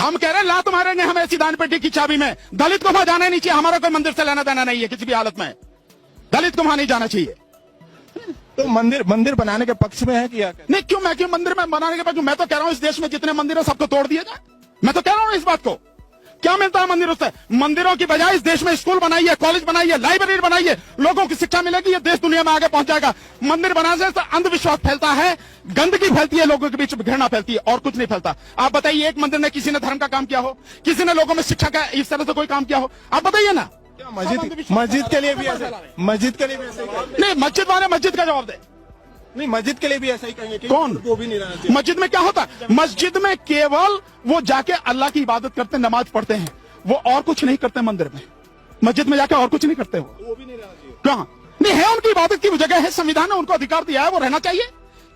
हम कह रहे हैं लात मारेंगे हम ऐसी दान पेटी की चाबी में। दलित को वहां जाना नहीं चाहिए, हमारा कोई मंदिर से लेना देना नहीं है किसी भी हालत में। दलित को वहां नहीं जाना चाहिए। तो मंदिर बनाने के पक्ष में है कि क्या? नहीं, क्यों मंदिर में बनाने के पक्ष में? मैं तो कह रहा हूं इस देश में जितने मंदिर है सबको तोड़ दिया जाए। मैं तो कह रहा हूं इस बात को। क्या मिलता है मंदिरों से? मंदिरों की बजाय इस देश में स्कूल बनाइए, कॉलेज बनाइए, लाइब्रेरी बनाइए, लोगों की शिक्षा मिलेगी, ये देश दुनिया में आगे पहुंच जाएगा। मंदिर बनाने से अंधविश्वास फैलता है, गंदगी फैलती है, लोगों के बीच घृणा फैलती है, और कुछ नहीं फैलता। आप बताइए एक मंदिर ने किसी ने धर्म का काम किया हो, किसी ने लोगों में शिक्षा का इस तरह से कोई काम किया हो? आप बताइए ना। मस्जिद के लिए भी ऐसा, मस्जिद के लिए भी ऐसा ही कहेंगे? नहीं, मस्जिद वाले मस्जिद का जवाब दे। नहीं, मस्जिद के लिए भी ऐसा ही कहेंगे कि कौन? वो भी नहीं रहना चाहिए। मस्जिद में क्या होता है? मस्जिद में केवल वो जाके अल्लाह की इबादत करते, नमाज पढ़ते हैं, वो और कुछ नहीं करते। मंदिर में, मस्जिद में जाके और कुछ नहीं करते। वो भी नहीं रहना चाहिए। कहाँ नहीं है? उनकी इबादत की जगह है, संविधान ने उनको अधिकार दिया है, वो रहना चाहिए।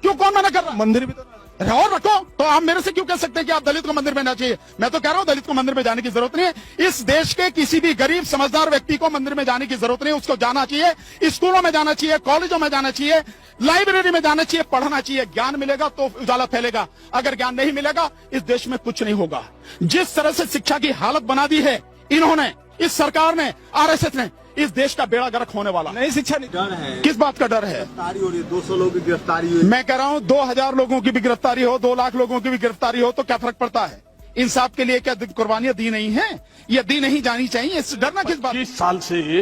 क्यों, कौन मना कर रहा है? मंदिर भी तो और रखो। तो आप मेरे से क्यों कह सकते हैं कि आप दलित को मंदिर में जाना चाहिए? मैं तो कह रहा हूं दलित को मंदिर में जाने की जरूरत नहीं है। इस देश के किसी भी गरीब समझदार व्यक्ति को मंदिर में जाने की जरूरत नहीं है। उसको जाना चाहिए, स्कूलों में जाना चाहिए, कॉलेजों में जाना चाहिए, लाइब्रेरी में जाना चाहिए, पढ़ना चाहिए। ज्ञान मिलेगा तो उजाला फैलेगा, अगर ज्ञान नहीं मिलेगा इस देश में कुछ नहीं होगा। जिस तरह से शिक्षा की हालत बना दी है इन्होंने, इस सरकार ने, आरएसएस ने, इस देश का बेड़ा गर्क होने वाला। नहीं, शिक्षा नहीं। डर है। किस बात का डर है? गिरफ्तारी हो रही है, 200 लोगों की गिरफ्तारी हुई। मैं कह रहा हूं 2000 लोगों की भी गिरफ्तारी हो, 2 लाख लोगों की भी गिरफ्तारी हो तो क्या फर्क पड़ता है? इंसाफ के लिए क्या कुर्बानियां दी नहीं है? ये दी नहीं जानी चाहिए। इस डरना किस बात? 25 साल से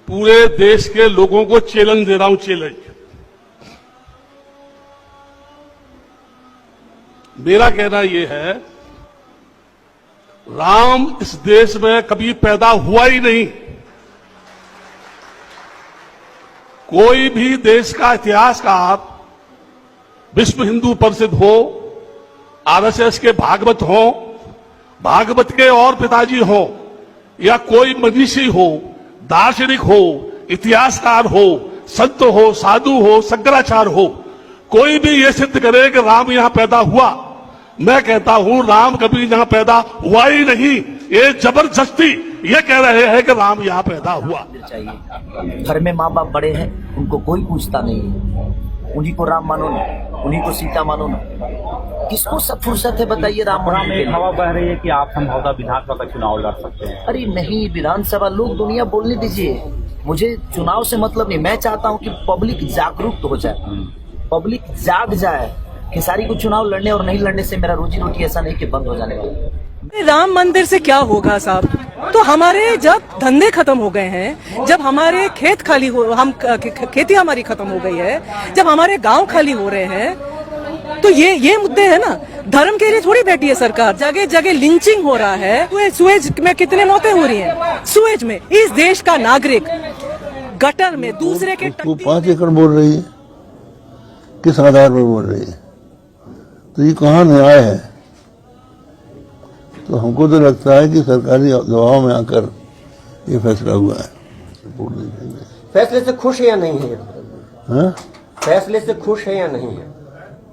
पूरे देश के लोगों को चैलेंज दे रहा हूं। चैलेंज मेरा कहना यह है, राम इस देश में कभी पैदा हुआ ही नहीं। कोई भी देश का इतिहासकार, विश्व हिंदू परिषद हो, आरएसएस के भागवत हो, भागवत के और पिताजी हो, या कोई मनीषी हो, दार्शनिक हो, इतिहासकार हो, संत हो, साधु हो, शंकराचार्य हो, कोई भी ये सिद्ध करे कि राम यहां पैदा हुआ, मैं कहता हूं राम कभी यहां पैदा हुआ ही नहीं। ये जबरदस्ती ये कह रहे हैं कि राम यहां पैदा हुआ। चाहिए घर में माँ बाप बड़े हैं, उनको कोई पूछता नहीं है। उन्हीं को राम मानो ना, उन्हीं को सीता मानो ना। किसको सब फुर्सत है बताइए राम में एक हवा बह रही है कि आप संभवतः विधानसभा का चुनाव लड़ सकते हैं। अरे नहीं, विधानसभा लोग दुनिया बोलने दीजिए, मुझे चुनाव से मतलब नहीं। मैं चाहता हूँ कि पब्लिक जागरूक हो जाए, पब्लिक जाग जाए। खेसारी को चुनाव लड़ने और नहीं लड़ने से मेरा रोजी रोटी ऐसा नहीं कि बंद हो जाने वाला। राम मंदिर से क्या होगा साहब? तो हमारे जब धंधे खत्म हो गए हैं, जब हमारे खेत खाली हो, हम खेती हमारी खत्म हो गई है, जब हमारे गांव खाली हो रहे हैं, तो ये मुद्दे है ना। धर्म के लिए थोड़ी बैठी है सरकार। जगह जगह लिंचिंग हो रहा है। सुएज में कितने मौतें हो रही हैं? सुएज में इस देश का नागरिक गटर में दूसरे के 5 एकड़ बोल रही है, किस आधार पर बोल रही है? तो ये कहाँ न्याय है? तो हमको तो लगता है कि सरकारी दबाव में आकर ये फैसला हुआ है। फैसले से खुश है या नहीं है? हाँ? फैसले से खुश है या नहीं है?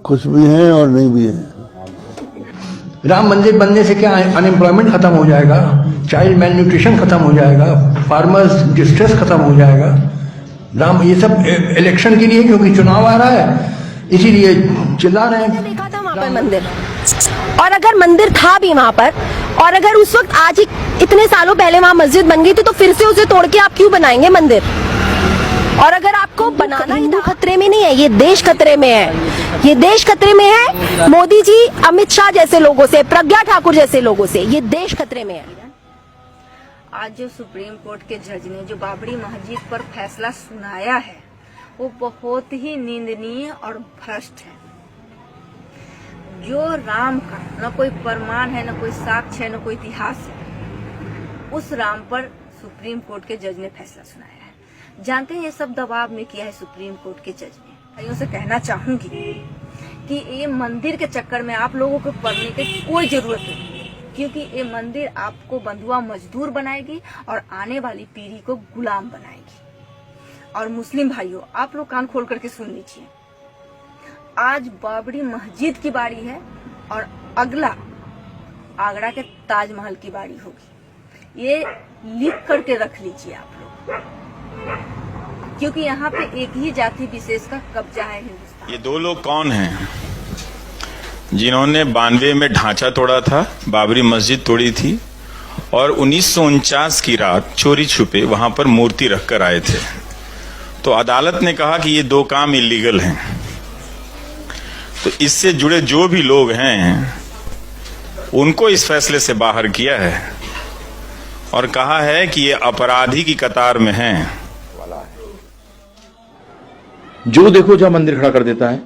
खुश भी हैं और नहीं भी हैं। राम मंदिर बनने से क्या अनएम्प्लॉयमेंट खत्म हो जाएगा, चाइल्ड मेल न्यूट्रिशन खत्म हो जाएगा, फार्मर्स डिस्ट्रेस खत्म हो जाएगा। राम ये सब इलेक्शन के लिए, क्योंकि चुनाव आ रहा है इसीलिए चिल्ला रहे हैं। देखा था वहाँ पर मंदिर, और अगर मंदिर था भी वहाँ पर, और अगर उस वक्त आज ही इतने सालों पहले वहाँ मस्जिद बन गई थी, तो फिर से उसे तोड़ के आप क्यों बनाएंगे मंदिर? और अगर आपको बनाना, हिंदू खतरे में नहीं है, ये देश खतरे में है। ये देश खतरे में है मोदी जी, अमित शाह जैसे लोगों से, प्रज्ञा ठाकुर जैसे लोगों से। ये देश खतरे में है। आज जो सुप्रीम कोर्ट के जज ने जो बाबरी मस्जिद पर फैसला सुनाया है, वो बहुत ही निंदनीय और भ्रष्ट है। जो राम का न कोई प्रमाण है, न कोई साक्ष्य है, न कोई इतिहास है, उस राम पर सुप्रीम कोर्ट के जज ने फैसला सुनाया है। जानते हैं ये सब दबाव में किया है सुप्रीम कोर्ट के जज ने। भाइयों से कहना चाहूंगी कि ये मंदिर के चक्कर में आप लोगों को पढ़ने की कोई जरूरत नहीं, क्योंकि ये मंदिर आपको बंधुआ मजदूर बनाएगी और आने वाली पीढ़ी को गुलाम बनाएगी। और मुस्लिम भाइयों, आप लोग कान खोल करके सुन लीजिए, आज बाबरी मस्जिद की बारी है और अगला आगरा के ताजमहल की बारी होगी। ये लिख करके रख लीजिए आप लोग, क्योंकि यहाँ पे एक ही जाति विशेष का कब्जा है हिंदुस्तान। ये 2 लोग कौन हैं? जिन्होंने 92 में ढांचा तोड़ा था, बाबरी मस्जिद तोड़ी थी और 1949 की रात चोरी छुपे वहां पर मूर्ति रखकर आए थे। तो अदालत ने कहा कि ये दो काम इलीगल हैं। तो इससे जुड़े जो भी लोग हैं उनको इस फैसले से बाहर किया है और कहा है कि ये अपराधी की कतार में हैं। जो देखो जहां मंदिर खड़ा कर देता है।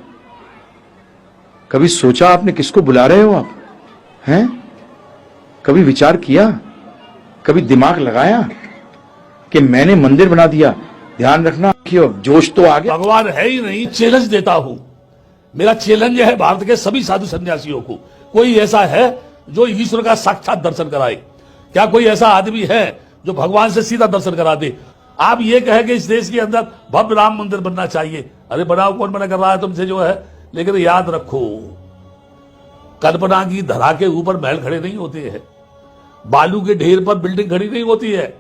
कभी सोचा आपने किसको बुला रहे हो आप? हैं? कभी विचार किया? कभी दिमाग लगाया कि मैंने मंदिर बना दिया? ध्यान रखना कि जोश तो आ गया। भगवान है ही नहीं। चैलेंज देता हूं, मेरा चैलेंज है भारत के सभी साधु सन्यासियों को, कोई ऐसा है जो ईश्वर का साक्षात दर्शन कराए? क्या कोई ऐसा आदमी है जो भगवान से सीधा दर्शन करा दे? आप ये कहें कि इस देश के अंदर भव्य राम मंदिर बनना चाहिए, अरे बनाओ, कौन मना कर रहा है तुमसे जो है। लेकिन याद रखो, कल्पना की धरा के ऊपर महल खड़े नहीं होते हैं, बालू के ढेर पर बिल्डिंग खड़ी नहीं होती है,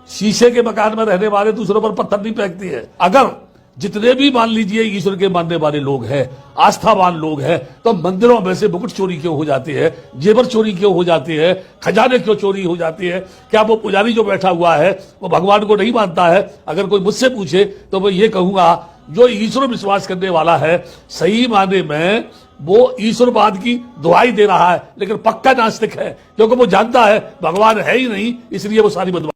शीशे के मकान में रहने वाले दूसरों पर पत्थर नहीं फेंकती है। अगर जितने भी मान लीजिए ईश्वर के मानने वाले लोग हैं, आस्थावान लोग हैं, तो मंदिरों में से मुकुट चोरी क्यों हो जाते हैं, जेवर चोरी क्यों हो जाते हैं, खजाने क्यों चोरी हो जाते हैं? क्या वो पुजारी जो बैठा हुआ है वो भगवान को नहीं मानता है? अगर कोई मुझसे पूछे तो मैं ये कहूंगा, जो ईश्वर विश्वास करने वाला है सही माने में वो ईश्वरवाद की दुहाई दे रहा है, लेकिन पक्का नास्तिक है, क्योंकि वो जानता है भगवान है ही नहीं, इसलिए वो सारी बदमाशी